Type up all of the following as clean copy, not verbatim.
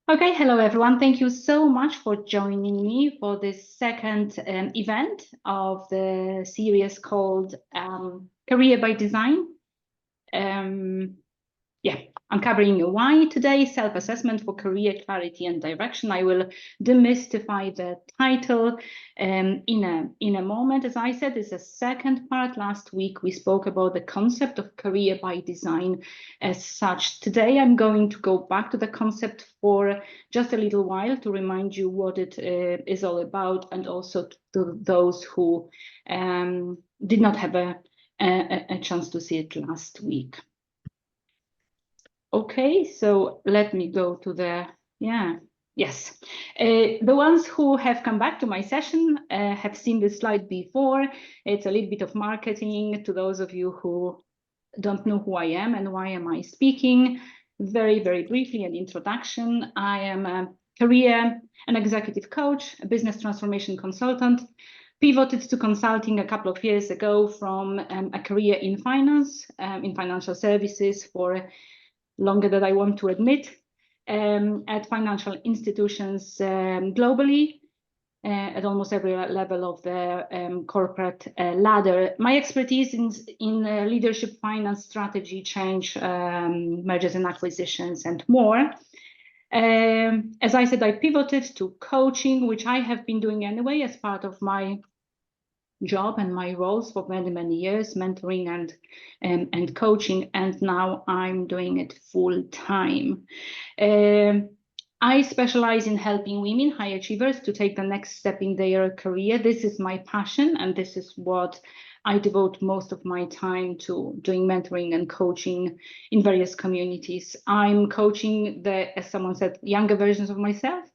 Okay, hello everyone. Thank you so much for joining me for this second event of the series called Career by Design. Um, yeah, I'm covering why today, self-assessment for career clarity and direction. I will demystify the title in a moment. As I said, it's a second part. Last week, we spoke about the concept of career by design as such. Today, I'm going to go back to the concept for just a little while to remind you what it is all about, and also to those who did not have a chance to see it last week. Okay, so let me go to the, yes. The ones who have come back to my session have seen this slide before. It's a little bit of marketing to those of you who don't know who I am and why am I speaking. Very, very briefly, an introduction. I am a career and executive coach, a business transformation consultant, pivoted to consulting a couple of years ago from a career in finance, in financial services for longer than I want to admit, at financial institutions globally, at almost every level of the corporate ladder. My expertise in leadership, finance, strategy, change, mergers and acquisitions, and more. As I said, I pivoted to coaching, which I have been doing anyway as part of my job and my roles for many, many years, mentoring and coaching, and now I'm doing it full time. I specialize in helping women, high achievers, to take the next step in their career. This is my passion, and this is what I devote most of my time to, doing mentoring and coaching in various communities. I'm coaching as someone said, younger versions of myself,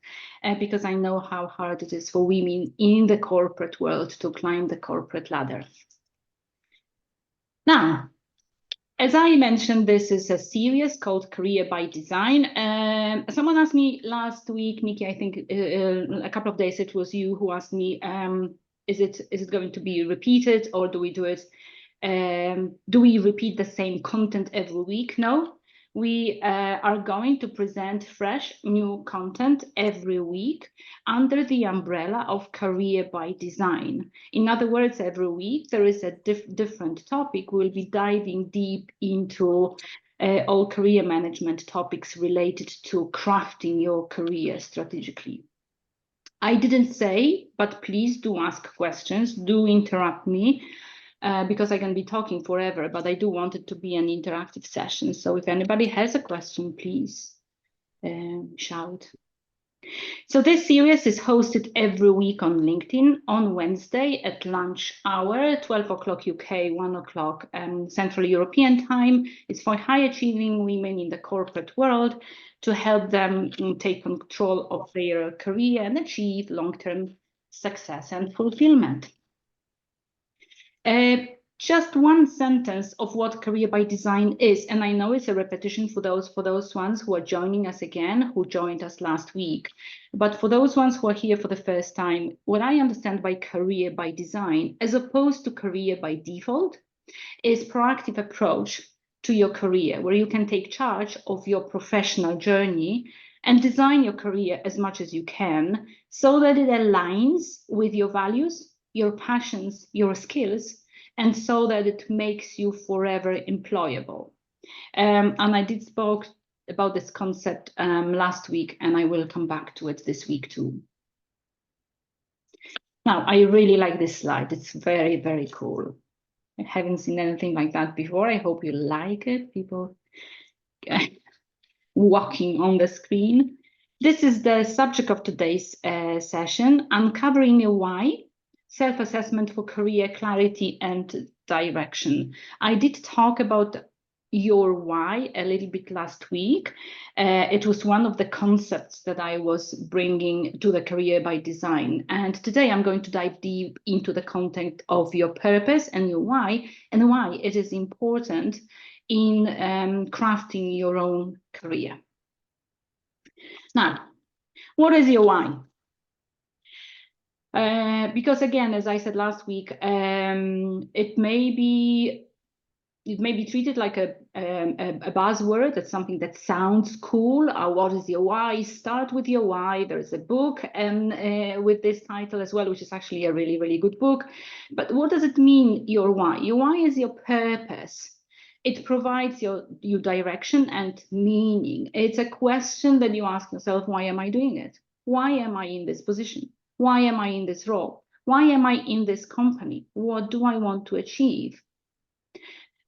because I know how hard it is for women in the corporate world to climb the corporate ladder. Now, as I mentioned, this is a series called Career by Design. Someone asked me last week, Nikki, I think a couple of days it was you who asked me, is it going to be repeated, or do we do it? Do we repeat the same content every week? No. We are going to present fresh new content every week under the umbrella of Career by Design. In other words, every week there is a different topic. We'll be diving deep into all career management topics related to crafting your career strategically. I didn't say, but please do ask questions, do interrupt me. Because I can be talking forever, but I do want it to be an interactive session. So if anybody has a question, please shout. So this series is hosted every week on LinkedIn on Wednesday at lunch hour, 12 o'clock UK, 1 o'clock Central European time. It's for high achieving women in the corporate world to help them take control of their career and achieve long-term success and fulfillment. Just one sentence of what Career by Design is, and I know it's a repetition for those ones who are joining us again, who joined us last week. But for those ones who are here for the first time, what I understand by Career by Design, as opposed to career by default, is proactive approach to your career, where you can take charge of your professional journey and design your career as much as you can so that it aligns with your values, your passions, your skills, and so that it makes you forever employable. And I did spoke about this concept last week, and I will come back to it this week too. Now, I really like this slide. It's very, very cool. I haven't seen anything like that before. I hope you like it, people walking on the screen. This is the subject of today's session, uncovering a why, self-assessment for career clarity and direction. I did talk about your why a little bit last week. It was one of the concepts that I was bringing to the Career by Design. And today I'm going to dive deep into the content of your purpose and your why, and why it is important in crafting your own career. Now, what is your why? Because again, as I said last week, it may be it may be treated like a buzzword. That's something that sounds cool. What is your why? Start with your why. There's a book with this title as well, which is actually a really, really good book. But what does it mean, your why? Your why is your purpose. It provides you direction and meaning. It's a question that you ask yourself, why am I doing it? Why am I in this position? Why am I in this role? Why am I in this company? What do I want to achieve?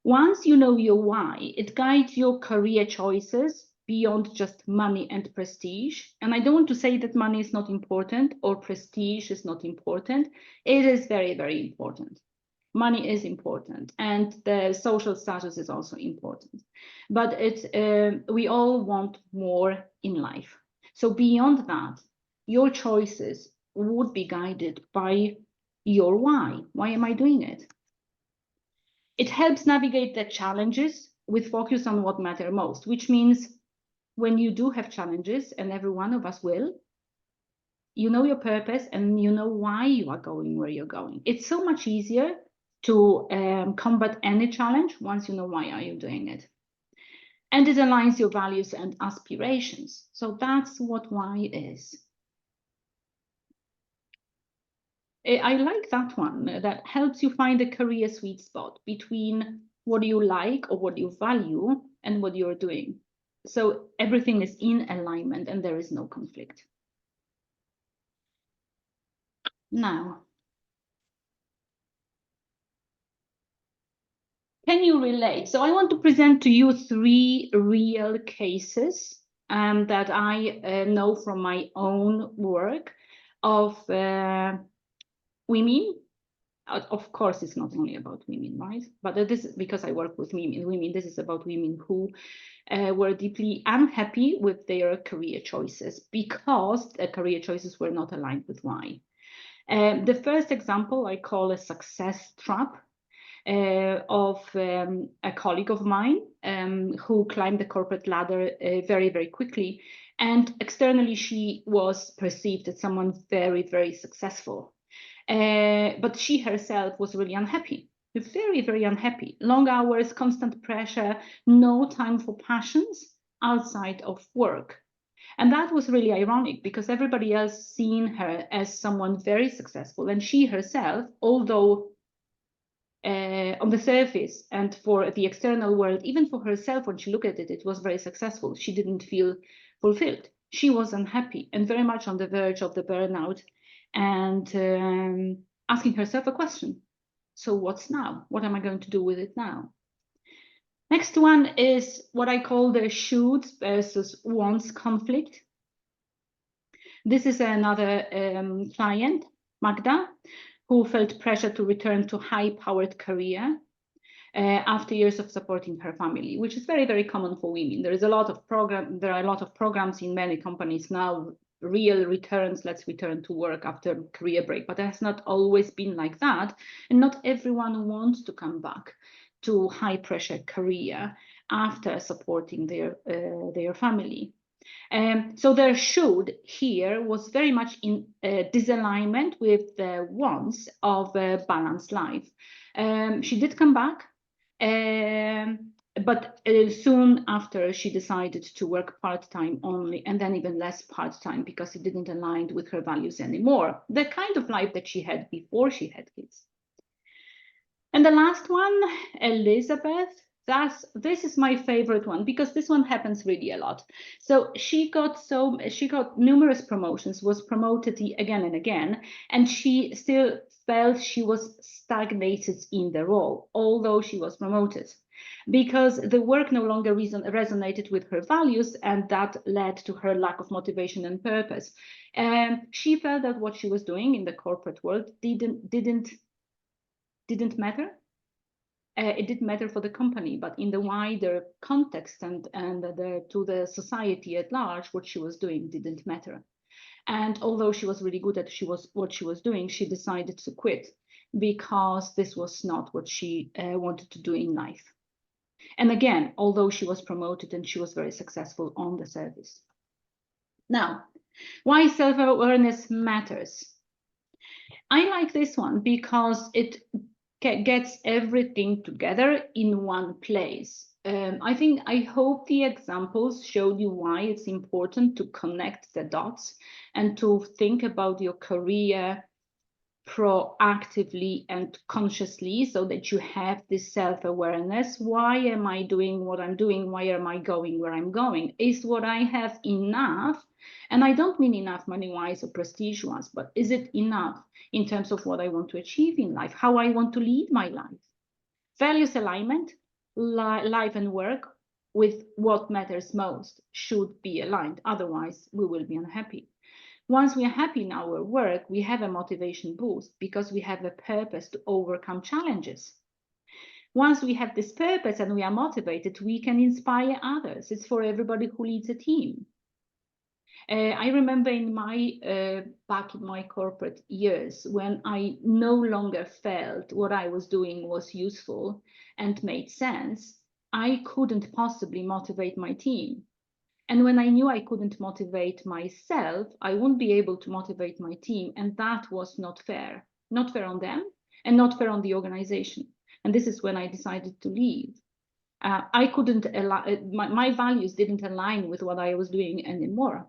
Once you know your why, it guides your career choices beyond just money and prestige. And I don't want to say that money is not important or prestige is not important. It is very, very important. Money is important, and the social status is also important. But we all want more in life. So beyond that, your choices would be guided by your why. Why am I doing it? It helps navigate the challenges with focus on what matters most, which means when you do have challenges, and every one of us will, you know your purpose and you know why you are going where you're going. It's so much easier to combat any challenge once you know why are you doing it. And it aligns your values and aspirations. So that's what why is. I like that one. That helps you find a career sweet spot between what you like or what you value and what you're doing. So everything is in alignment and there is no conflict. Now, can you relate? So I want to present to you 3 real cases that I know from my own work of women. Of course, it's not only about women, right? But this is because I work with women. This is about women who were deeply unhappy with their career choices because their career choices were not aligned with why. The first example I call a success trap of a colleague of mine who climbed the corporate ladder very, very quickly. And externally, she was perceived as someone very, very successful. But she herself was really unhappy, very, very unhappy. Long hours, constant pressure, no time for passions outside of work. And that was really ironic because everybody else seen her as someone very successful. And she herself, although on the surface and for the external world, even for herself, when she looked at it, it was very successful. She didn't feel fulfilled. She was unhappy and very much on the verge of the burnout and asking herself a question. So what's now? What am I going to do with it now? Next one is what I call the shoulds versus wants conflict. This is another client, Magda, who felt pressure to return to high-powered career after years of supporting her family, which is very, very common for women. There are a lot of programs in many companies now, real returns, let's return to work after career break, but it has not always been like that. And not everyone wants to come back to high-pressure career after supporting their family. So their should here was very much in disalignment with the wants of a balanced life. She did come back, but soon after she decided to work part-time only, and then even less part-time because it didn't align with her values anymore, the kind of life that she had before she had kids. And the last one, Elizabeth, this is my favorite one because this one happens really a lot. So she got numerous promotions, was promoted again and again, and she still felt she was stagnated in the role, although she was promoted, because the work no longer resonated with her values, and that led to her lack of motivation and purpose. And she felt that what she was doing in the corporate world didn't matter. It didn't matter for the company, but in the wider context and to the society at large, what she was doing didn't matter. And although she was really good at what she was doing, she decided to quit because this was not what she wanted to do in life. And again, although she was promoted and she was very successful on the service. Now, why self-awareness matters. I like this one because it gets everything together in one place. I hope the examples showed you why it's important to connect the dots and to think about your career proactively and consciously, so that you have this self-awareness. Why am I doing what I'm doing? Why am I going where I'm going? Is what I have enough? And I don't mean enough money-wise or prestige-wise, but is it enough in terms of what I want to achieve in life, how I want to lead my life? Values alignment, life and work with what matters most should be aligned. Otherwise, we will be unhappy. Once we are happy in our work, we have a motivation boost because we have a purpose to overcome challenges. Once we have this purpose and we are motivated, we can inspire others. It's for everybody who leads a team. I remember in my back in my corporate years, when I no longer felt what I was doing was useful and made sense, I couldn't possibly motivate my team. And when I knew I couldn't motivate myself, I wouldn't be able to motivate my team. And that was not fair. Not fair on them and not fair on the organization. And this is when I decided to leave. I couldn't, my values didn't align with what I was doing anymore.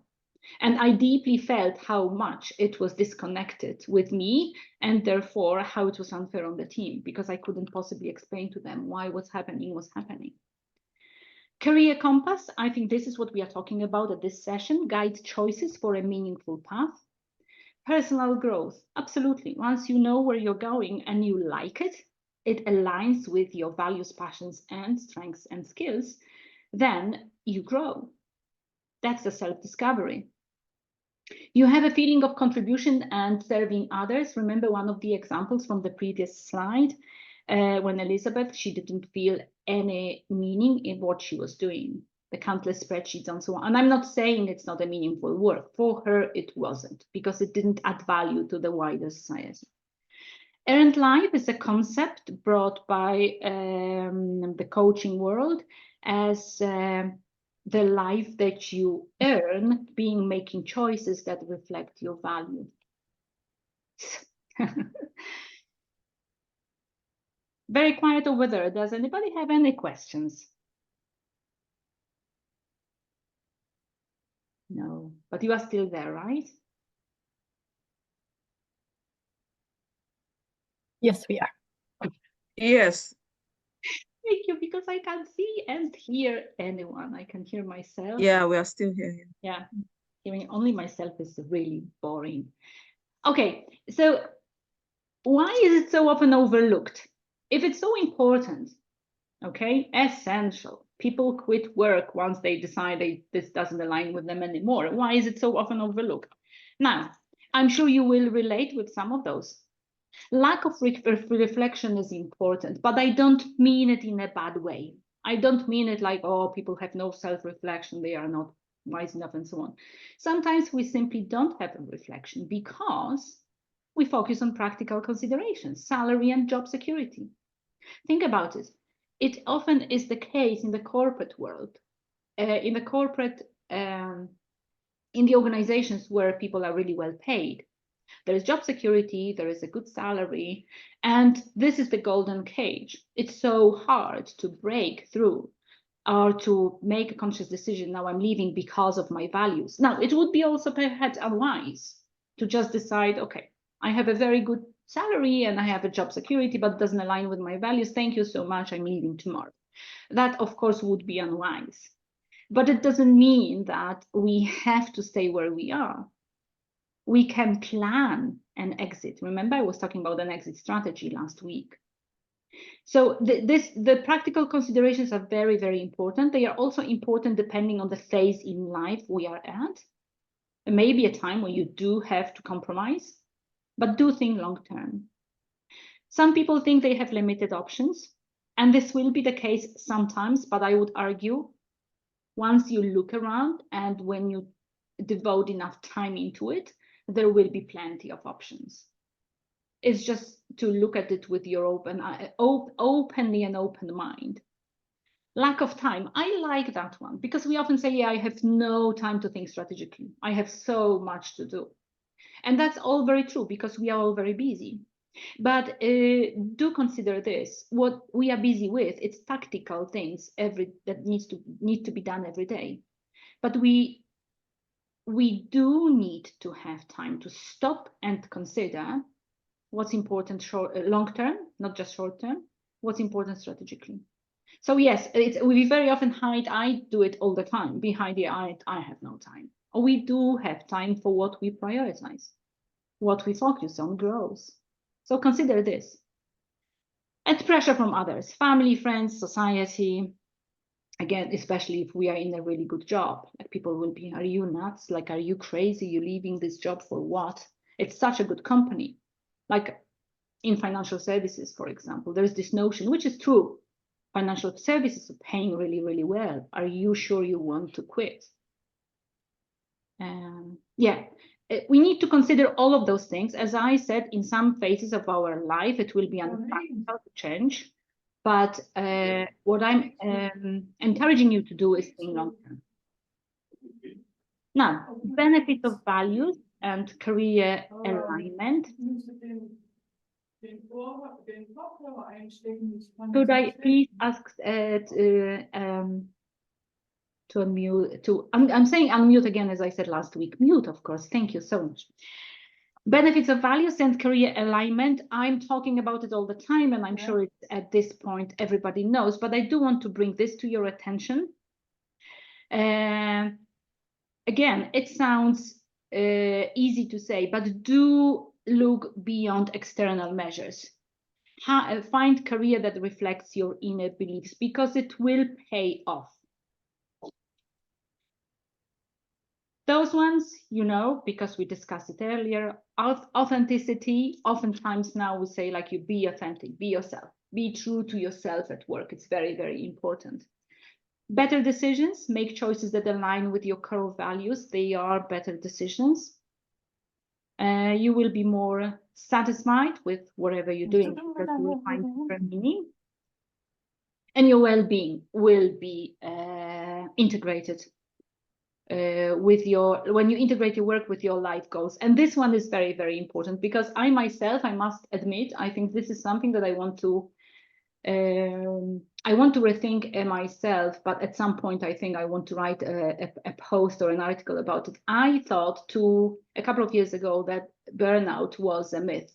And I deeply felt how much it was disconnected with me, and therefore how it was unfair on the team, because I couldn't possibly explain to them why what's happening was happening. Career compass, I think this is what we are talking about at this session, guide choices for a meaningful path. Personal growth, absolutely. Once you know where you're going and you like it, it aligns with your values, passions, and strengths and skills, then you grow. That's the self-discovery. You have a feeling of contribution and serving others. Remember one of the examples from the previous slide, when Elizabeth, she didn't feel any meaning in what she was doing, the countless spreadsheets and so on. And I'm not saying it's not a meaningful work. For her, it wasn't, because it didn't add value to the wider society. Earned life is a concept brought by the coaching world as the life that you earn, being making choices that reflect your value. Very quiet over there. Does anybody have any questions? No, but you are still there, right? Yes, we are. Yes. Thank you, because I can't see and hear anyone. I can hear myself. Yeah, we are still here. Yeah, hearing only myself is really boring. Okay, so why is it so often overlooked? If it's so important, okay, essential, people quit work once they decide this doesn't align with them anymore. Why is it so often overlooked? Now, I'm sure you will relate with some of those. Lack of reflection is important, but I don't mean it in a bad way. I don't mean it like, oh, people have no self-reflection, they are not wise enough and so on. Sometimes we simply don't have a reflection because we focus on practical considerations, salary and job security. Think about it. It often is the case in the corporate world, in the organizations where people are really well paid. There is job security, there is a good salary, and this is the golden cage. It's so hard to break through or to make a conscious decision. Now I'm leaving because of my values. Now, it would be also perhaps unwise to just decide, okay, I have a very good salary and I have a job security, but it doesn't align with my values. Thank you so much, I'm leaving tomorrow. That, of course, would be unwise. But it doesn't mean that we have to stay where we are. We can plan an exit. Remember, I was talking about an exit strategy last week. So the practical considerations are very, very important. They are also important depending on the phase in life we are at. There may be a time when you do have to compromise, but do think long term. Some people think they have limited options, and this will be the case sometimes, but I would argue once you look around and when you devote enough time into it, there will be plenty of options. It's just to look at it with your openly and open mind. Lack of time, I like that one, because we often say, yeah, I have no time to think strategically. I have so much to do. And that's all very true, because we are all very busy. But do consider this: what we are busy with, it's tactical things that need to be done every day. But we do need to have time to stop and consider what's important long term, not just short term, what's important strategically. So yes, we very often hide. I do it all the time. Behind the I have no time. Or we do have time for what we prioritize, what we focus on grows. So consider this. And pressure from others, family, friends, society. Again, especially if we are in a really good job, like people will be, are you nuts? Like, are you crazy? You leaving this job for what? It's such a good company. Like in financial services, for example, there is this notion, which is true. Financial services are paying really, really well. Are you sure you want to quit? Yeah, we need to consider all of those things. As I said, in some phases of our life, it will be unpractical to change. But what I'm encouraging you to do is think long term. Now, benefits of values and career alignment. Could I please ask to unmute, I'm saying unmute again, as I said last week, mute, of course. Thank you so much. Benefits of values and career alignment. I'm talking about it all the time, and I'm sure it's at this point everybody knows, but I do want to bring this to your attention. Again, it sounds easy to say, but do look beyond external measures. Find career that reflects your inner beliefs, because it will pay off. Those ones, you know, because we discussed it earlier, authenticity. Oftentimes now we say, like, you be authentic, be yourself, be true to yourself at work. It's very, very important. Better decisions, make choices that align with your core values. They are better decisions. You will be more satisfied with whatever you're doing, because you will find deeper meaning. And your well-being will be integrated when you integrate your work with your life goals. And this one is very, very important, because I myself, I must admit, I think this is something that I want to rethink myself, but at some point I think I want to write a post or an article about it. I thought a couple of years ago that burnout was a myth,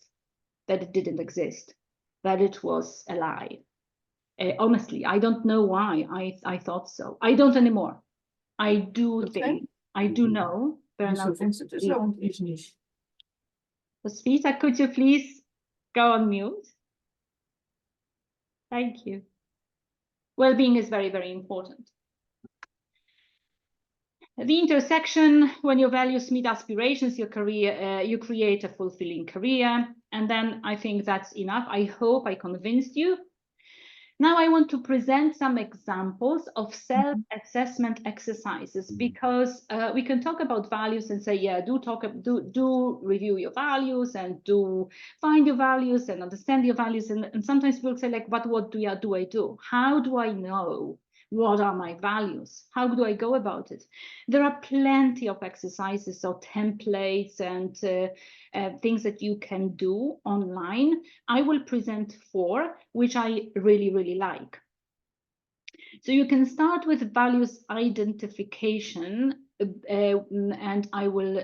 that it didn't exist, that it was a lie. Honestly, I don't know why I thought so. I don't anymore. I do know burnout. Roswitha, could you please go on mute? Thank you. Well-being is very, very important. The intersection: when your values meet aspirations, your career, you create a fulfilling career. And then I think that's enough. I hope I convinced you. Now I want to present some examples of self-assessment exercises, because we can talk about values and say, yeah, do review your values and do find your values and understand your values. And sometimes people say, like, but what do I do? How do I know what are my values? How do I go about it? There are plenty of exercises or templates and things that you can do online. I will present 4, which I really, really like. So you can start with values identification, and I will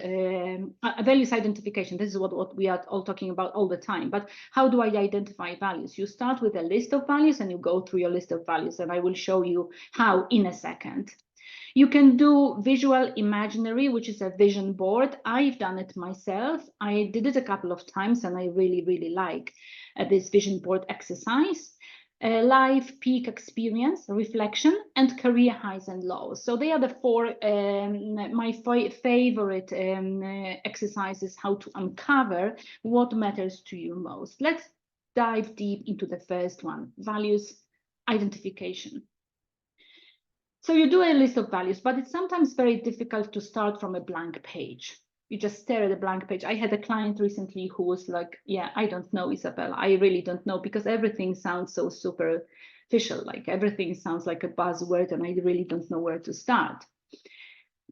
values identification. This is what we are all talking about all the time. But how do I identify values? You start with a list of values and you go through your list of values, and I will show you how in a second. You can do visual imaginary, which is a vision board. I've done it myself. I did it a couple of times and I really, really like this vision board exercise. Life peak experience, reflection, and career highs and lows. So they are the 4 my favorite exercises, how to uncover what matters to you most. Let's dive deep into the first one, values identification. So you do a list of values, but it's sometimes very difficult to start from a blank page. You just stare at a blank page. I had a client recently who was like, yeah, I don't know, Isabella. I really don't know, because everything sounds so superficial. Like everything sounds like a buzzword and I really don't know where to start.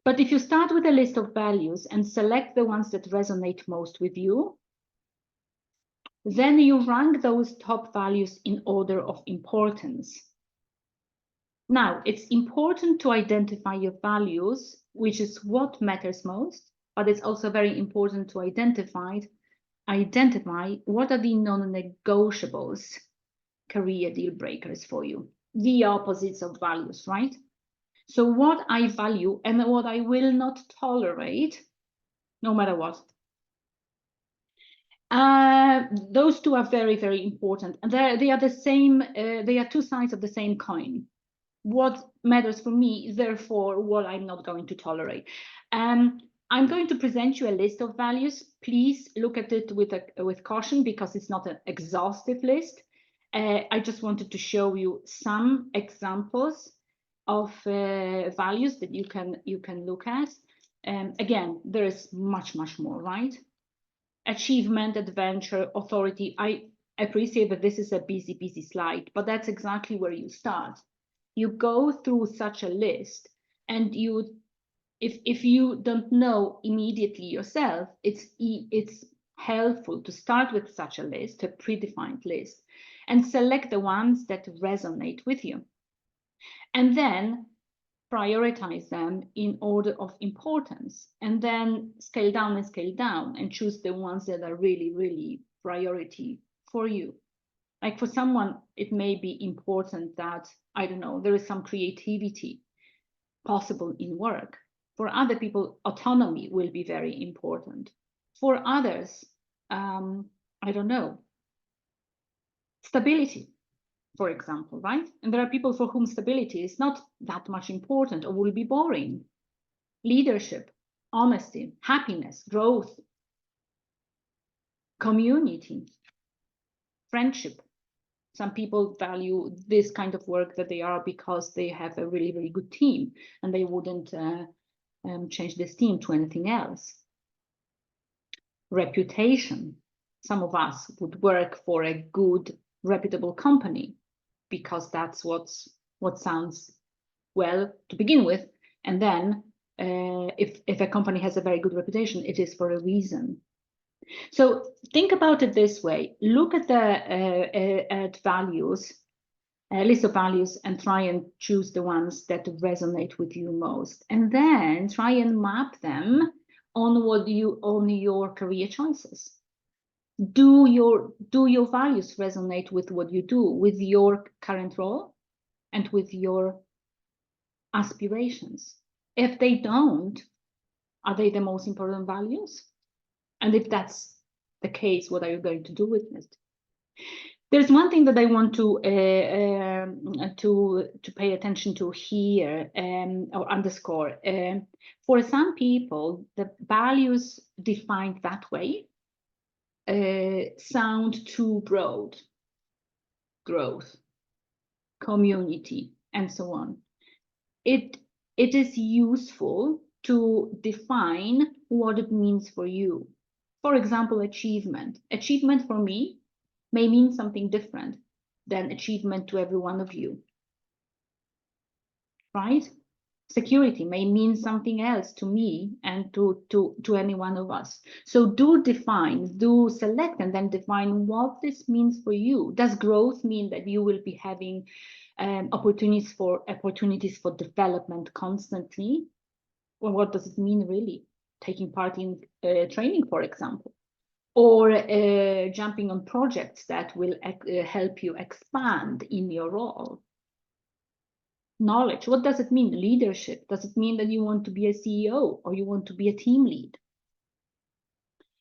But if you start with a list of values and select the ones that resonate most with you, Then you rank those top values in order of importance. Now, it's important to identify your values, which is what matters most, but it's also very important to identify what are the non-negotiables, career deal breakers for you, the opposites of values, right? So what I value and what I will not tolerate, no matter what. Those two are very, very important. And they are the same, they are two sides of the same coin. What matters for me, therefore, what I'm not going to tolerate. I'm going to present you a list of values. Please look at it with caution because it's not an exhaustive list. I just wanted to show you some examples of values that you can look at. Again, there is much, much more, right? Achievement, adventure, authority. I appreciate that this is a busy slide, but that's exactly where you start. You go through such a list, and if you don't know immediately yourself, it's helpful to start with such a list, a predefined list, and select the ones that resonate with you. And then prioritize them in order of importance, and then scale down and choose the ones that are really, really priority for you. Like for someone, it may be important that, I don't know, there is some creativity possible in work. For other people, autonomy will be very important. For others, I don't know, stability, for example, right? And there are people for whom stability is not that much important or will be boring. Leadership, honesty, happiness, growth, community, friendship. Some people value this kind of work that they are because they have a really, really good team, and they wouldn't change this team to anything else. Reputation. Some of us would work for a good, reputable company because that's what sounds well to begin with. And then if a company has a very good reputation, it is for a reason. So think about it this way. Look at the at values, a list of values, and try and choose the ones that resonate with you most. And then try and map them on your career choices. Do your values resonate with what you do, with your current role, and with your aspirations? If they don't, are they the most important values? And if that's the case, what are you going to do with it? There's one thing that I want to pay attention to here, or underscore. For some people, the values defined that way sound too broad. Growth, community, and so on. It is useful to define what it means for you. For example, achievement. Achievement for me may mean something different than achievement to every one of you, right? Security may mean something else to me and to any one of us. So do select and then define what this means for you. Does growth mean that you will be having opportunities for development constantly? Or what does it mean really? Taking part in training, for example, or jumping on projects that will help you expand in your role. Knowledge, what does it mean? Leadership, does it mean that you want to be a CEO or you want to be a team lead?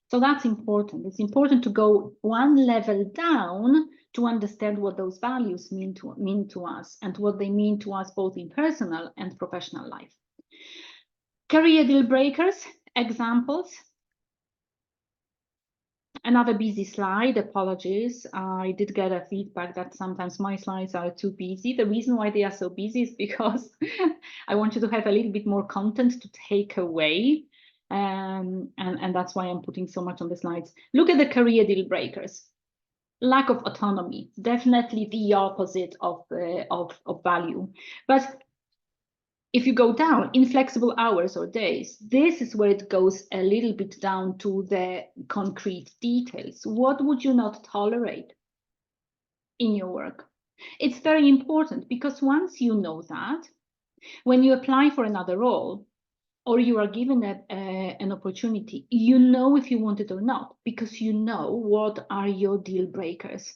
So that's important. It's important to go one level down to understand what those values mean to us and what they mean to us both in personal and professional life. Career deal breakers, examples. Another busy slide, apologies. I did get a feedback that sometimes my slides are too busy. The reason why they are so busy is because I want you to have a little bit more content to take away. And that's why I'm putting so much on the slides. Look at the career deal breakers. Lack of autonomy, definitely the opposite of value. But If you go down in flexible hours or days, this is where it goes a little bit down to the concrete details. What would you not tolerate in your work? It's very important, because once you know that, when you apply for another role or you are given an opportunity, you know if you want it or not, because you know what are your deal breakers.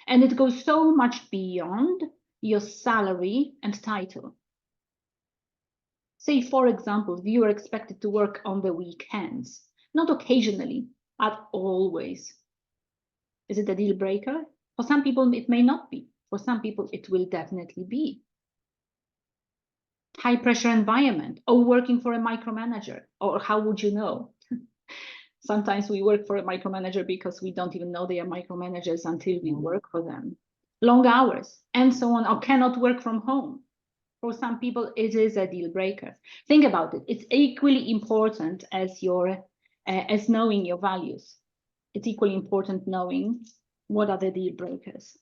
And it goes so much beyond your salary and title. Say, for example, you are expected to work on the weekends, not occasionally, but always. Is it a deal breaker? For some people, it may not be. For some people, it will definitely be. High pressure environment, or working for a micromanager, or how would you know? Sometimes we work for a micromanager because we don't even know they are micromanagers until we work for them. Long hours, and so on, or cannot work from home. For some people, it is a deal breaker. Think about it. It's equally important as as knowing your values. It's equally important knowing what are the deal breakers.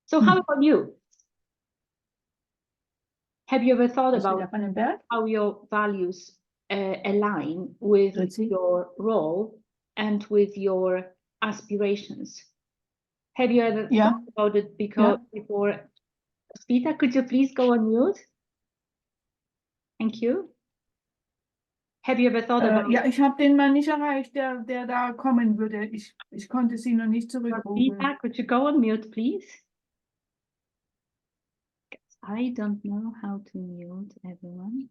So how about you? Have you ever thought about how your values align with your role and with your aspirations? Have you ever thought about it before? Roswitha, could you please go on mute? Thank you. Have you ever thought about Ja, ich habe den Mann nicht erreicht, der da kommen würde. Ich konnte sie noch nicht zurückrufen. Roswitha, could you go on mute, please? I don't know how to mute everyone,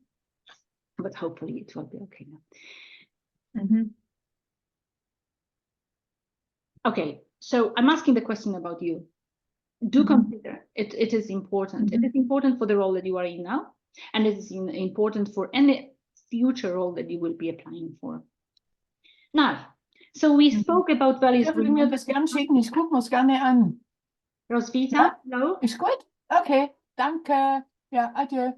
but hopefully it will be okay now. Okay, so I'm asking the question about you. Do consider it is important. It is important for the role that you are in now, and it is important for any future role that you will be applying for. Now, so we spoke about values. Dürfen Sie mir das gern schicken? Ich gucke mir es gerne an. Roswitha, hello? Ist gut? Okay, danke. Ja, adieu.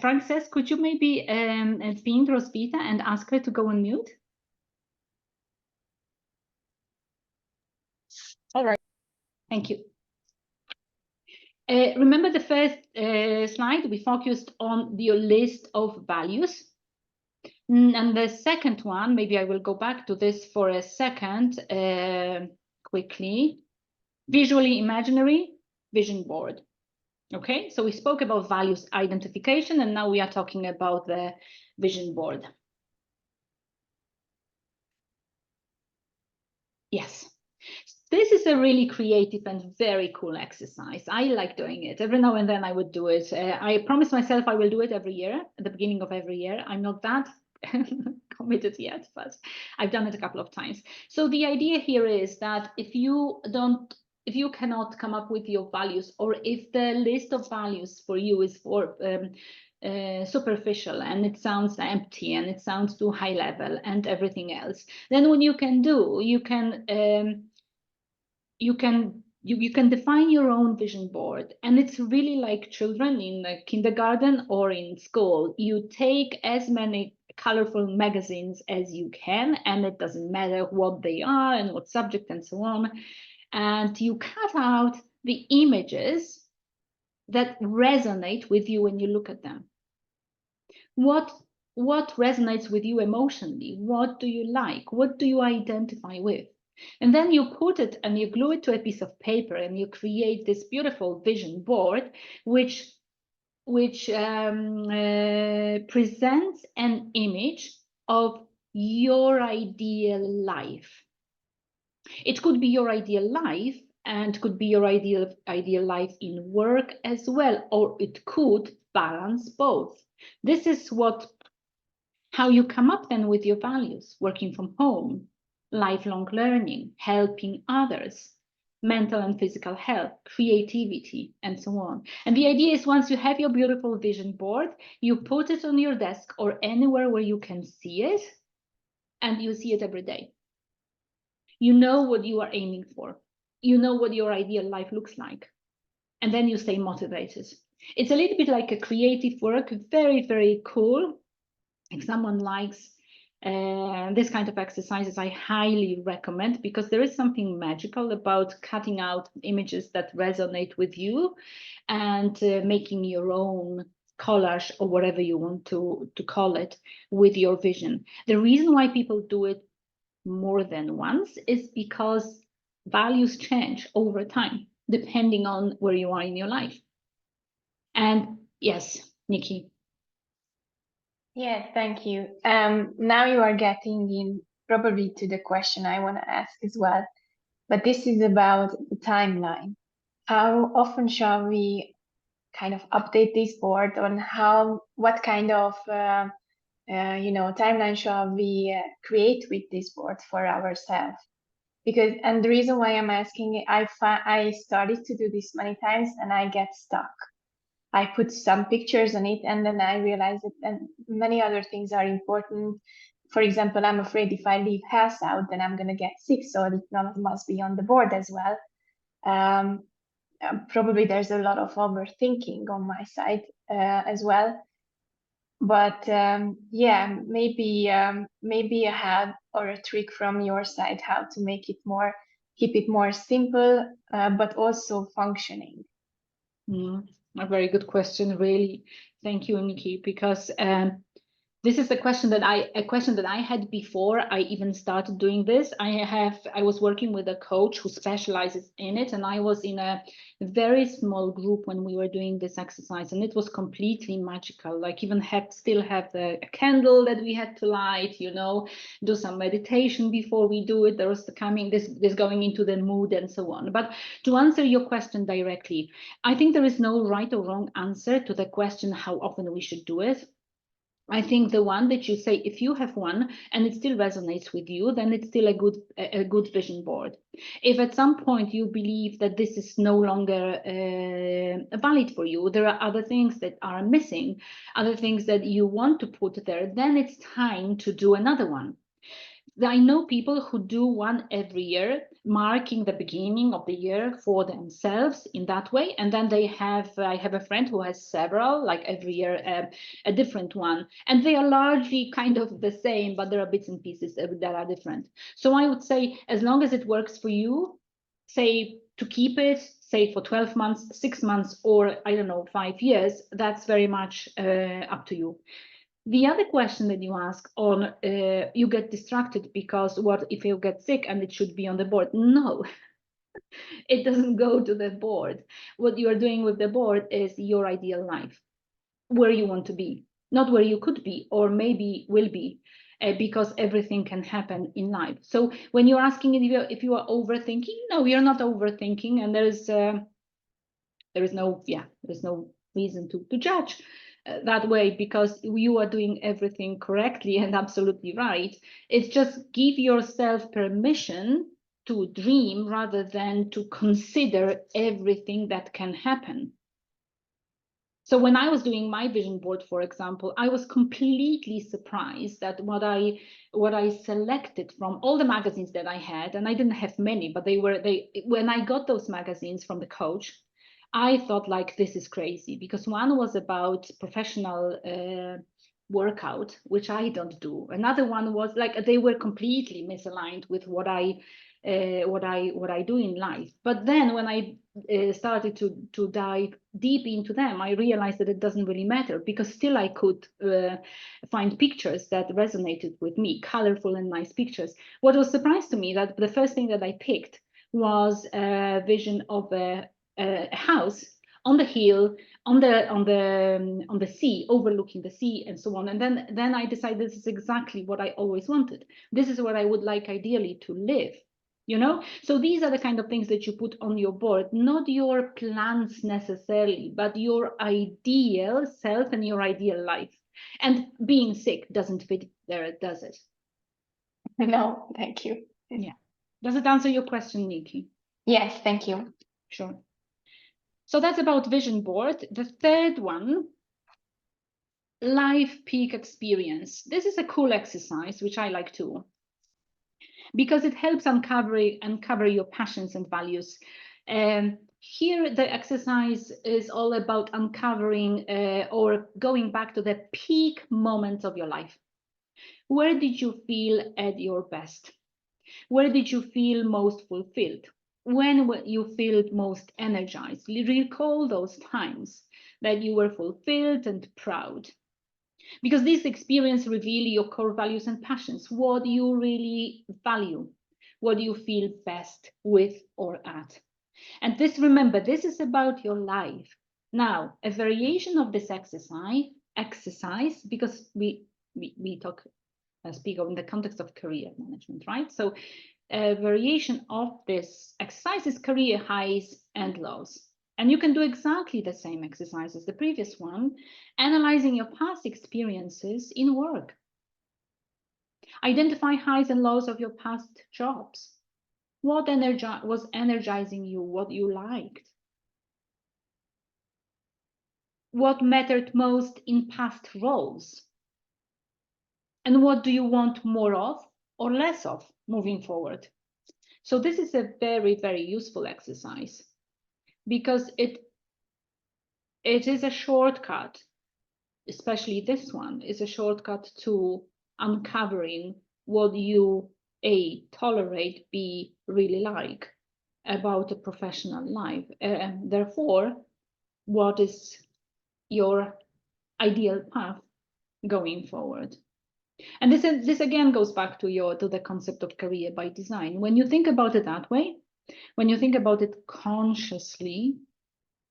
Frank says, could you maybe ping Roswitha and ask her to go on mute? All right. Thank you. Remember the first slide, we focused on your list of values. And the second one, maybe I will go back to this for a second, quickly. Visually imaginary vision board. Okay, so we spoke about values identification, and now we are talking about the vision board. Yes. This is a really creative and very cool exercise. I like doing it. Every now and then I would do it. I promise myself I will do it every year, at the beginning of every year. I'm not that committed yet, but I've done it a couple of times. So the idea here is that if you cannot come up with your values, or if the list of values for you is for superficial and it sounds empty and it sounds too high level and everything else, then what you can do, you can define your own vision board. And it's really like children in kindergarten or in school. You take as many colorful magazines as you can, and it doesn't matter what they are and what subject and so on, and you cut out the images that resonate with you when you look at them. What resonates with you emotionally? What do you like? What do you identify with? And then you put it and you glue it to a piece of paper, and you create this beautiful vision board, which presents an image of your ideal life. It could be your ideal life, and could be your ideal life in work as well, or it could balance both. This is how you come up then with your values: working from home, lifelong learning, helping others, mental and physical health, creativity, and so on. And the idea is, once you have your beautiful vision board, you put it on your desk or anywhere where you can see it, and you see it every day. You know what you are aiming for. You know what your ideal life looks like. And then you stay motivated. It's a little bit like a creative work, very, very cool. If someone likes This kind of exercises I highly recommend, because there is something magical about cutting out images that resonate with you and making your own collage, or whatever you want to call it, with your vision. The reason why people do it more than once is because values change over time, depending on where you are in your life. And yes, Nikki. Yes, thank you. Now you are getting in probably to the question I want to ask as well, but this is about the timeline. How often shall we kind of update this board on what kind of timeline shall we create with this board for ourselves? And the reason why I'm asking, I started to do this many times and I get stuck. I put some pictures on it and then I realized that many other things are important. For example, I'm afraid if I leave health out, then I'm going to get sick. So it must be on the board as well. Probably there's a lot of overthinking on my side as well. But yeah, maybe a hack or a trick from your side, how to keep it more simple, but also functioning. A very good question, really. Thank you, Nikki, because this is a question that I had before I even started doing this. I was working with a coach who specializes in it, and I was in a very small group when we were doing this exercise, and it was completely magical. Like, even still have a candle that we had to light, do some meditation before we do it. There was this going into the mood and so on. But to answer your question directly, I think there is no right or wrong answer to the question how often we should do it. I think the one that you say, if you have one and it still resonates with you, then it's still a good vision board. If at some point you believe that this is no longer valid for you, there are other things that are missing, other things that you want to put there, then it's time to do another one. I know people who do one every year, marking the beginning of the year for themselves in that way. And then I have a friend who has several, like every year, a different one. And they are largely kind of the same, but there are bits and pieces that are different. So I would say, as long as it works for you, say to keep it, say for 12 months, 6 months, or I don't know, 5 years, that's very much up to you. The other question that you ask on, you get distracted because what if you get sick and it should be on the board? No, it doesn't go to the board. What you are doing with the board is your ideal life, where you want to be, not where you could be or maybe will be, because everything can happen in life. So when you're asking if you are overthinking, no, you're not overthinking, and there's no reason to judge that way, because you are doing everything correctly and absolutely right. It's just give yourself permission to dream rather than to consider everything that can happen. So when I was doing my vision board, for example, I was completely surprised that what I selected from all the magazines that I had, and I didn't have many, but when I got those magazines from the coach, I thought, like, this is crazy, because one was about professional workout, which I don't do. Another one was like, they were completely misaligned with what I do in life. But then when I started to dive deep into them, I realized that it doesn't really matter, because still I could find pictures that resonated with me, colorful and nice pictures. What was surprised to me, that the first thing that I picked was a vision of a house on the hill, on the sea, overlooking the sea and so on. And then I decided this is exactly what I always wanted. This is what I would like ideally to live. So these are the kind of things that you put on your board, not your plans necessarily, but your ideal self and your ideal life. And being sick doesn't fit there, does it? No, thank you. Yeah. Does it answer your question, Nikki? Yes, thank you. Sure. So that's about vision board. The third one, life peak experience. This is a cool exercise, which I like too, because it helps uncover your passions and values. Here, the exercise is all about uncovering or going back to the peak moments of your life. Where did you feel at your best? Where did you feel most fulfilled? When you feel most energized? Recall those times that you were fulfilled and proud. Because this experience reveals your core values and passions, what you really value, what you feel best with or at. And this, remember, this is about your life. Now, a variation of this exercise, because we speak of in the context of career management, right? So a variation of this exercise is career highs and lows. And you can do exactly the same exercise as the previous one, analyzing your past experiences in work. Identify highs and lows of your past jobs. What was energizing you, what you liked? What mattered most in past roles? And what do you want more of or less of moving forward? So this is a very, very useful exercise because it is a shortcut, especially this one is a shortcut to uncovering what you A, tolerate, B, really like about a professional life. And therefore, what is your ideal path going forward? And this again goes back to the concept of career by design. When you think about it that way, when you think about it consciously,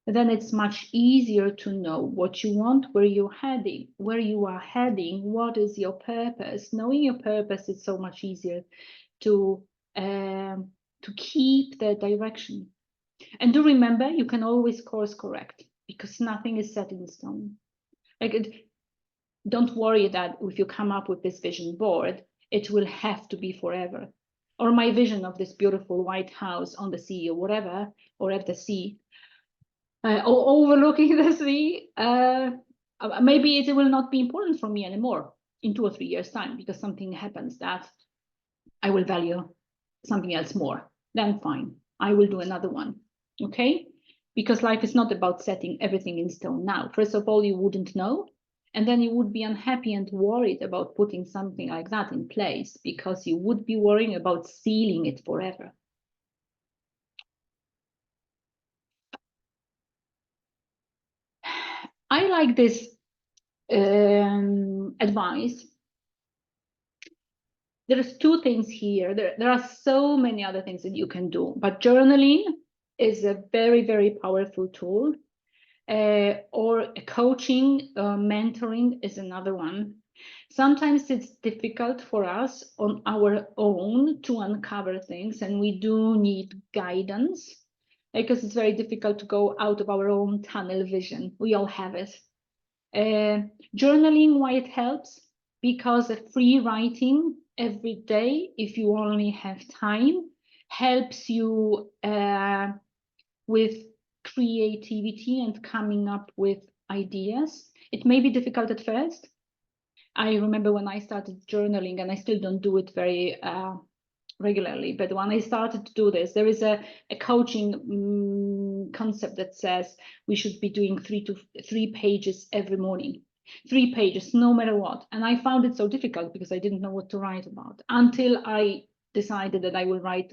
then it's much easier to know what you want, where you are heading, what is your purpose. Knowing your purpose is so much easier to keep the direction. And do remember, you can always course correct because nothing is set in stone. Don't worry that if you come up with this vision board, it will have to be forever. Or my vision of this beautiful white house on the sea or whatever, or at the sea, or overlooking the sea, maybe it will not be important for me anymore in 2 or 3 years' time because something happens that I will value something else more. Then fine, I will do another one, okay? Because life is not about setting everything in stone now. First of all, you wouldn't know. And then you would be unhappy and worried about putting something like that in place because you would be worrying about sealing it forever. I like this advice. There's 2 things here. There are so many other things that you can do, but journaling is a very, very powerful tool. Or coaching, mentoring is another one. Sometimes it's difficult for us on our own to uncover things, and we do need guidance because it's very difficult to go out of our own tunnel vision. We all have it. Journaling, why it helps? Because free writing every day, if you only have time, helps you with creativity and coming up with ideas. It may be difficult at first. I remember when I started journaling, and I still don't do it very regularly, but when I started to do this, there is a coaching concept that says we should be doing 3 pages every morning. 3 pages, no matter what. And I found it so difficult because I didn't know what to write about until I decided that I will write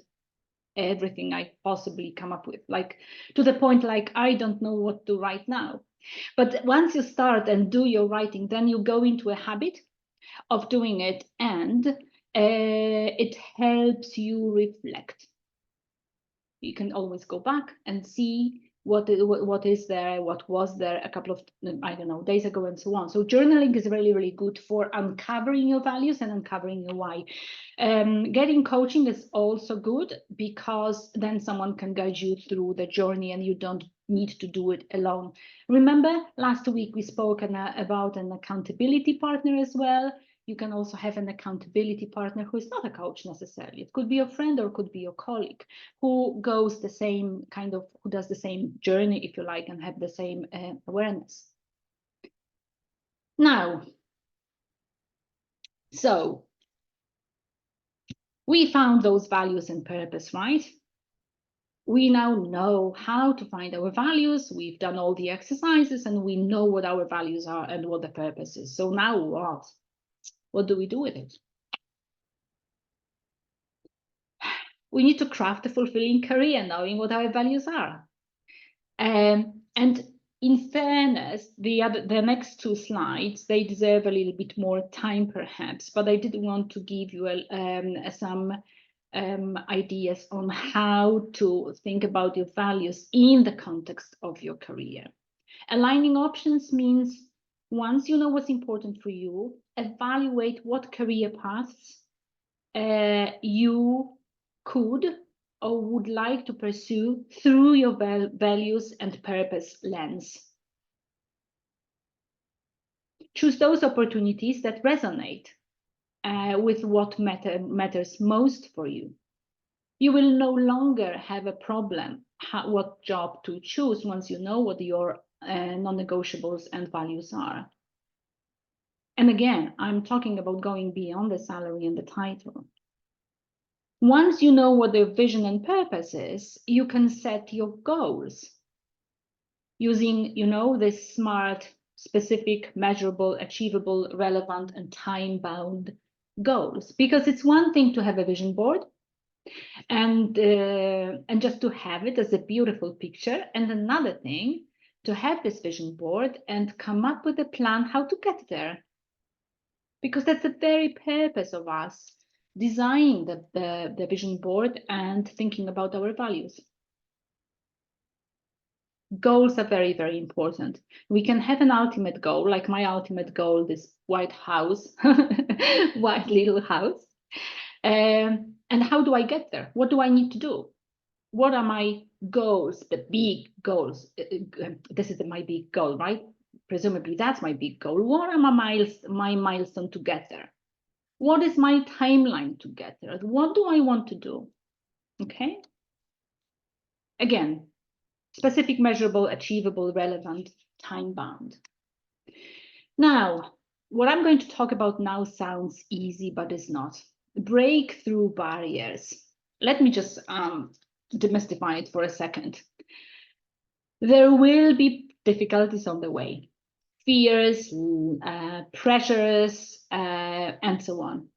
everything I possibly come up with, like to the point like I don't know what to write now. But once you start and do your writing, then you go into a habit of doing it, and it helps you reflect. You can always go back and see what is there, what was there a couple of, I don't know, days ago and so on. So journaling is really, really good for uncovering your values and uncovering your why. Getting coaching is also good because then someone can guide you through the journey and you don't need to do it alone. Remember, last week we spoke about an accountability partner as well. You can also have an accountability partner who is not a coach necessarily. It could be your friend or it could be your colleague who goes the same kind of, who does the same journey, if you like, and have the same awareness. Now, so we found those values and purpose, right? We now know how to find our values. We've done all the exercises and we know what our values are and what the purpose is. So now what? What do we do with it? We need to craft a fulfilling career, knowing what our values are. And in fairness, the next two slides, they deserve a little bit more time perhaps, but I did want to give you some ideas on how to think about your values in the context of your career. Aligning options means once you know what's important for you, evaluate what career paths you could or would like to pursue through your values and purpose lens. Choose those opportunities that resonate with what matters most for you. You will no longer have a problem what job to choose once you know what your non-negotiables and values are. And again, I'm talking about going beyond the salary and the title. Once you know what the vision and purpose is, you can set your goals using, this SMART, specific, measurable, achievable, relevant, and time-bound goals. Because it's one thing to have a vision board and just to have it as a beautiful picture, and another thing to have this vision board and come up with a plan how to get there. Because that's the very purpose of us designing the vision board and thinking about our values. Goals are very, very important. We can have an ultimate goal, like my ultimate goal, this white house, white little house. And how do I get there? What do I need to do? What are my goals, the big goals? This is my big goal, right? Presumably that's my big goal. What are my milestone to get there? What is my timeline to get there? What do I want to do? Okay. Again, specific, measurable, achievable, relevant, time-bound. Now, what I'm going to talk about now sounds easy, but it's not. Breakthrough barriers. Let me just demystify it for a second. There will be difficulties on the way. Fears, pressures, and so on.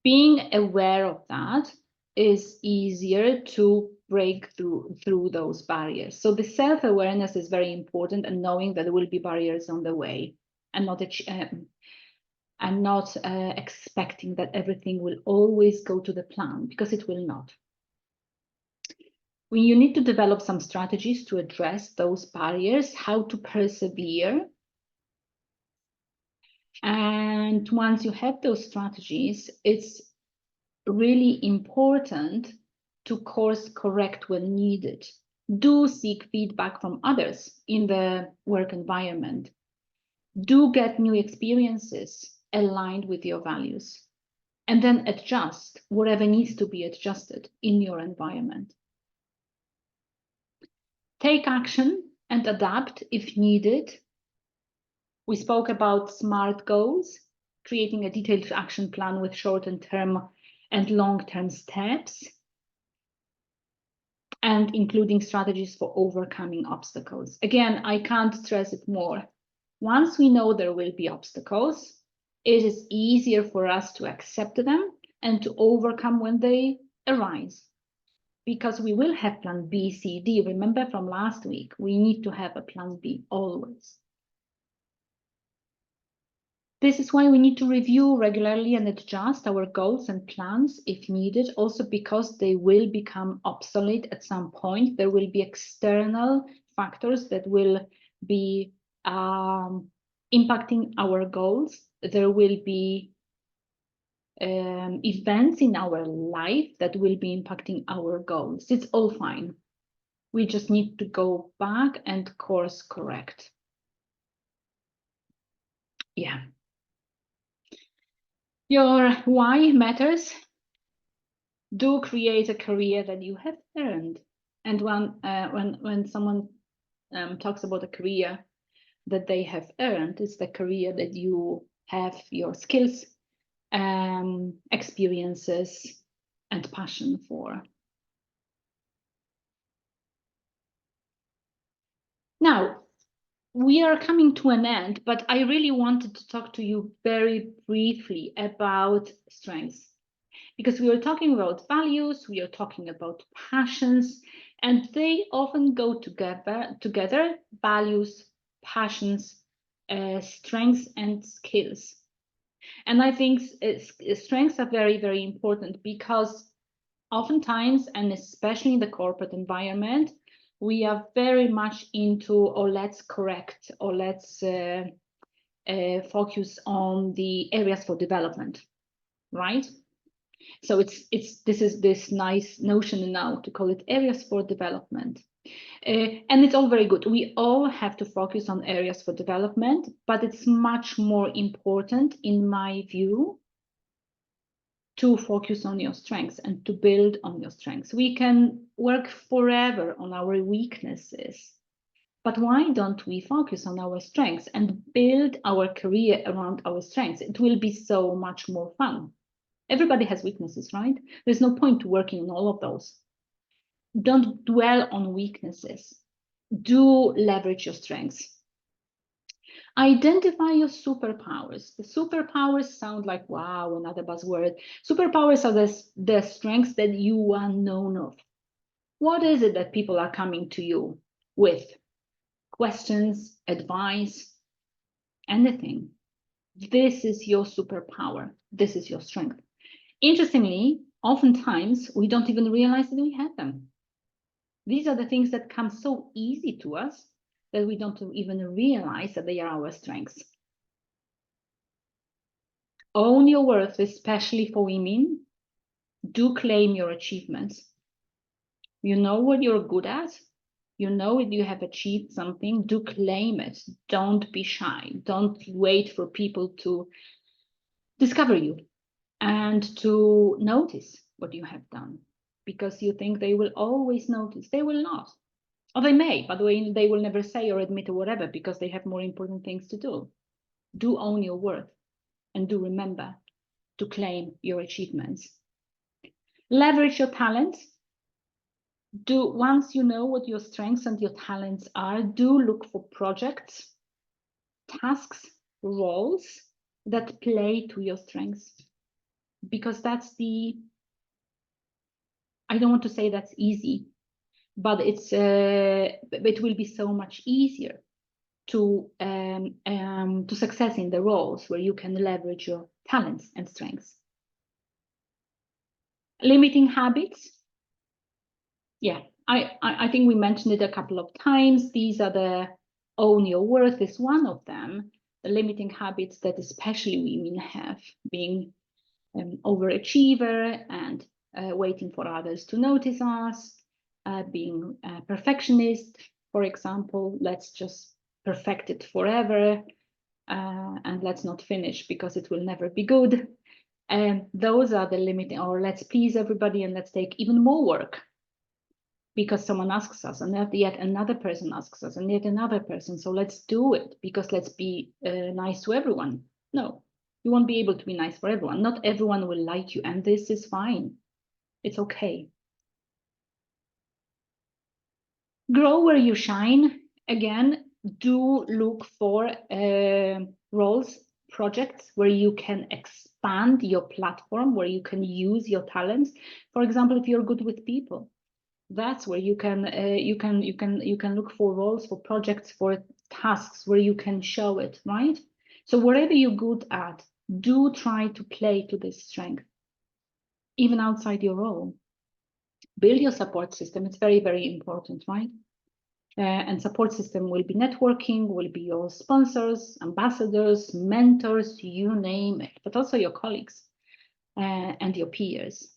Being aware of that is easier to break through those barriers. So the self-awareness is very important, and knowing that there will be barriers on the way, and not expecting that everything will always go to the plan, because it will not. You need to develop some strategies to address those barriers, how to persevere. And once you have those strategies, it's really important to course correct when needed. Do seek feedback from others in the work environment. Do get new experiences aligned with your values, and then adjust whatever needs to be adjusted in your environment. Take action and adapt if needed. We spoke about SMART goals, creating a detailed action plan with short-term and long-term steps, and including strategies for overcoming obstacles. Again, I can't stress it more. Once we know there will be obstacles, it is easier for us to accept them and to overcome when they arise. Because we will have plan B, C, D. Remember from last week, we need to have a plan B always. This is why we need to review regularly and adjust our goals and plans if needed, also because they will become obsolete at some point. There will be external factors that will be impacting our goals. There will be events in our life that will be impacting our goals. It's all fine. We just need to go back and course correct. Yeah. Your why matters. Do create a career that you have earned. And when someone talks about a career that they have earned, it's the career that you have your skills, experiences, and passion for. Now, we are coming to an end, but I really wanted to talk to you very briefly about strengths, because we are talking about values, we are talking about passions, and they often go together, values, passions, strengths and skills. And I think strengths are very, very important, because oftentimes, and especially in the corporate environment, we are very much into, or let's correct, or let's focus on the areas for development, right? So this is this nice notion now to call it areas for development. And it's all very good. We all have to focus on areas for development, but it's much more important, in my view, to focus on your strengths and to build on your strengths. We can work forever on our weaknesses, but why don't we focus on our strengths and build our career around our strengths? It will be so much more fun. Everybody has weaknesses, right? There's no point to working on all of those. Don't dwell on weaknesses. Do leverage your strengths. Identify your superpowers. The superpowers sound like, wow, another buzzword. Superpowers are the strengths that you are known of. What is it that people are coming to you with? Questions, advice, anything. This is your superpower. This is your strength. Interestingly, oftentimes we don't even realize that we have them. These are the things that come so easy to us that we don't even realize that they are our strengths. Own your worth, especially for women. Do claim your achievements. You know what you're good at. You know if you have achieved something, do claim it. Don't be shy. Don't wait for people to discover you and to notice what you have done, because you think they will always notice. They will not. Or they may, but they will never say or admit or whatever, because they have more important things to do. Do own your worth, and do remember to claim your achievements. Leverage your talents. Once you know what your strengths and your talents are, do look for projects, tasks, roles that play to your strengths, because that's I don't want to say that's easy, but it will be so much easier to success in the roles where you can leverage your talents and strengths. Limiting habits. Yeah, I think we mentioned it a couple of times. These are the own your worth is one of them. The limiting habits that especially women have, being overachiever and waiting for others to notice us, being a perfectionist, for example. Let's just perfect it forever and let's not finish because it will never be good. And those are the limiting, or let's please everybody and let's take even more work because someone asks us, and yet another person asks us, and yet another person. So let's do it because let's be nice to everyone. No, you won't be able to be nice for everyone. Not everyone will like you, and this is fine. It's okay. Grow where you shine. Again, do look for roles, projects where you can expand your platform, where you can use your talents. For example, if you're good with people, that's where you can look for roles, for projects, for tasks where you can show it, right? So whatever you're good at, do try to play to this strength, even outside your role. Build your support system. It's very, very important, right? And support system will be networking, will be your sponsors, ambassadors, mentors, you name it, but also your colleagues and your peers.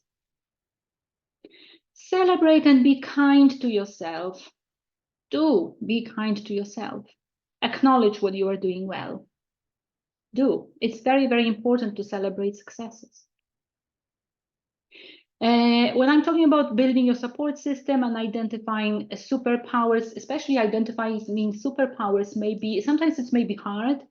Celebrate and be kind to yourself. Do be kind to yourself. Acknowledge what you are doing well. Do. It's very, very important to celebrate successes. When I'm talking about building your support system and identifying superpowers, especially identifying superpowers, sometimes it may be hard,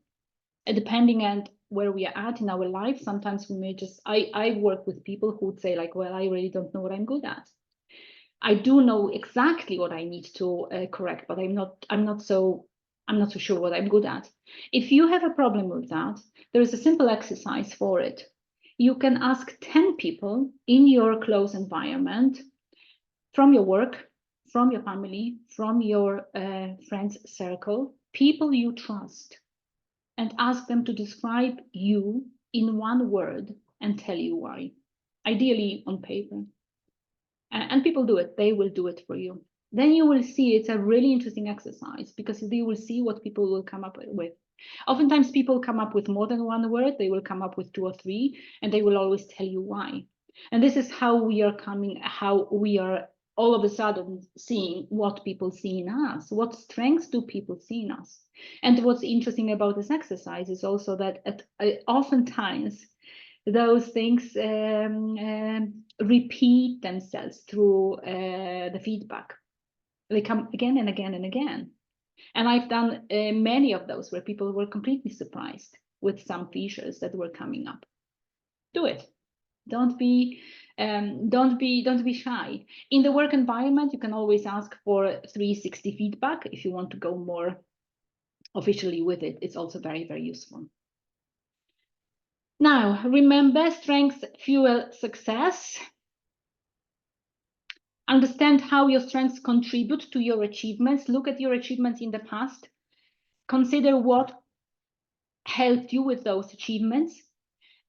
depending on where we are at in our life. Sometimes we may just, I work with people who would say like, well, I really don't know what I'm good at. I do know exactly what I need to correct, but I'm not so I'm not so sure what I'm good at. If you have a problem with that, there is a simple exercise for it. You can ask 10 people in your close environment, from your work, from your family, from your friends circle, people you trust, and ask them to describe you in one word and tell you why, ideally on paper. And people do it, they will do it for you. Then you will see it's a really interesting exercise because you will see what people will come up with. Oftentimes people come up with more than one word, they will come up with 2 or 3, and they will always tell you why. And this is how we are all of a sudden seeing what people see in us. What strengths do people see in us? And what's interesting about this exercise is also that oftentimes those things repeat themselves through the feedback. They come again and again and again. And I've done many of those where people were completely surprised with some features that were coming up. Do it. Don't be shy. In the work environment, you can always ask for 360 feedback if you want to go more officially with it. It's also very, very useful. Now, remember, strengths fuel success. Understand how your strengths contribute to your achievements. Look at your achievements in the past. Consider what helped you with those achievements.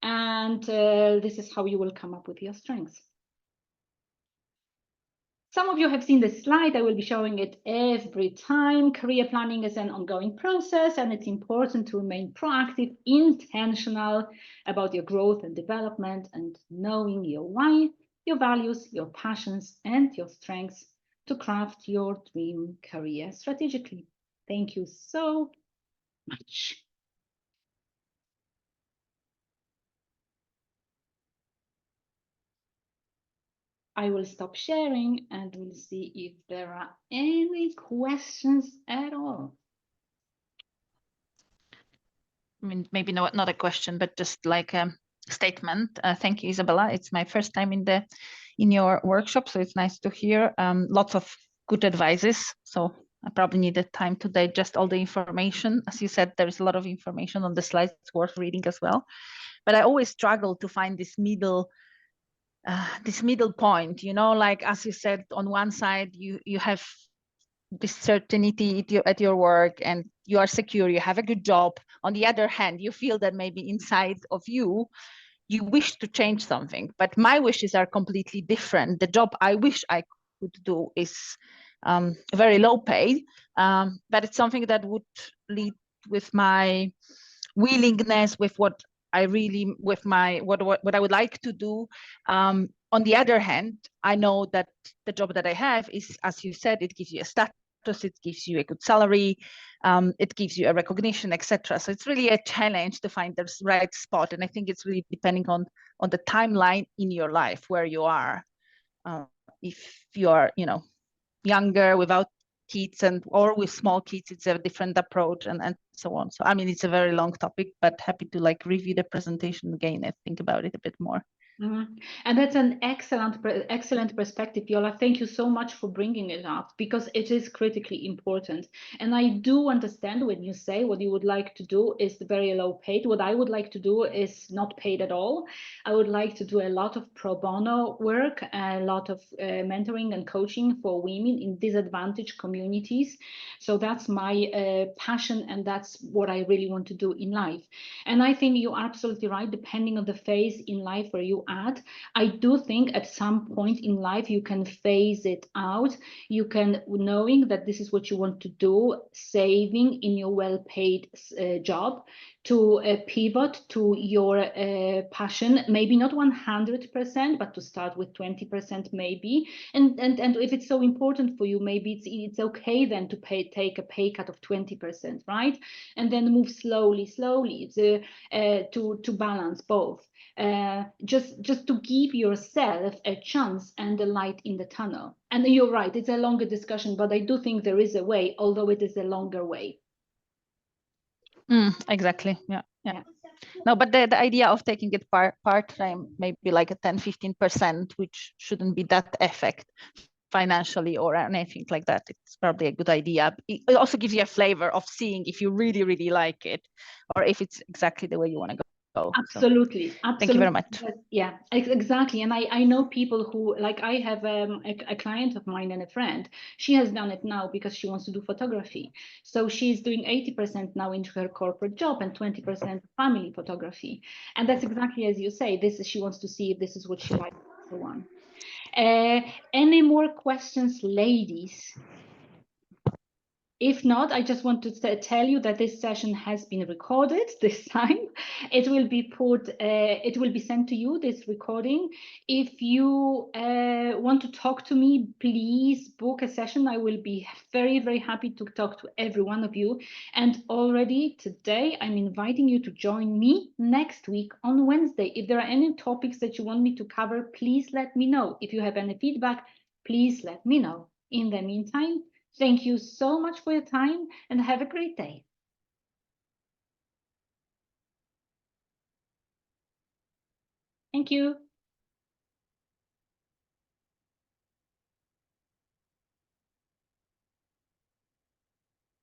And this is how you will come up with your strengths. Some of you have seen this slide. I will be showing it every time. Career planning is an ongoing process, and it's important to remain proactive, intentional about your growth and development, and knowing your why, your values, your passions, and your strengths to craft your dream career strategically. Thank you so much. I will stop sharing and we'll see if there are any questions at all. I mean, maybe not a question, but just like a statement. Thank you, Isabella. It's my first time in your workshop, so it's nice to hear lots of good advices. So I probably needed time to digest all the information. As you said, there is a lot of information on the slides. It's worth reading as well. But I always struggle to find this middle point, you know, like as you said, on one side you have this certainty at your work and you are secure, you have a good job. On the other hand, you feel that maybe inside of you wish to change something, but my wishes are completely different. The job I wish I could do is very low paid, but it's something that would lead with my willingness, with what I really, with my what I would like to do. On the other hand, I know that the job that I have is, as you said, it gives you a status, it gives you a good salary, it gives you a recognition, etc. So it's really a challenge to find the right spot, and I think it's really depending on the timeline in your life where you are. If you are, you know, younger without kids or with small kids, it's a different approach and so on. So I mean, it's a very long topic, but happy to like review the presentation again and think about it a bit more. Mm-hmm. And that's an excellent perspective, Viola. Thank you so much for bringing it up, because it is critically important. And I do understand when you say what you would like to do is very low paid. What I would like to do is not paid at all. I would like to do a lot of pro bono work, a lot of mentoring and coaching for women in disadvantaged communities. So that's my passion, and that's what I really want to do in life. And I think you're absolutely right, depending on the phase in life where you at. I do think at some point in life you can phase it out. You can, knowing that this is what you want to do, saving in your well-paid job, to pivot to your passion, maybe not 100%, but to start with 20% maybe. And if it's so important for you, maybe it's okay then to take a pay cut of 20%, right? And then move slowly to balance both. Just to give yourself a chance and a light in the tunnel. And you're right, it's a longer discussion, but I do think there is a way, although it is a longer way. Exactly. Yeah. No, but the idea of taking it part-time, maybe like a 10-15%, which shouldn't be that effect. financially or anything like that, it's probably a good idea. It also gives you a flavor of seeing if you really, really like it or if it's exactly the way you want to go. Absolutely, So, absolutely. thank you very much. Yeah, exactly. And I know people who, like, I have a client of mine and a friend. She has done it now because she wants to do photography. So she's doing 80% now into her corporate job and 20% family photography. And that's exactly as you say. She wants to see if this is what she likes. So on. Any more questions, ladies? If not, I just want to tell you that this session has been recorded this time. It will be it will be sent to you, this recording. If you want to talk to me, please book a session. I will be very, very happy to talk to every one of you. And already today, I'm inviting you to join me next week on Wednesday. If there are any topics that you want me to cover, please let me know. If you have any feedback, please let me know. In the meantime, thank you so much for your time and have a great day. Thank you.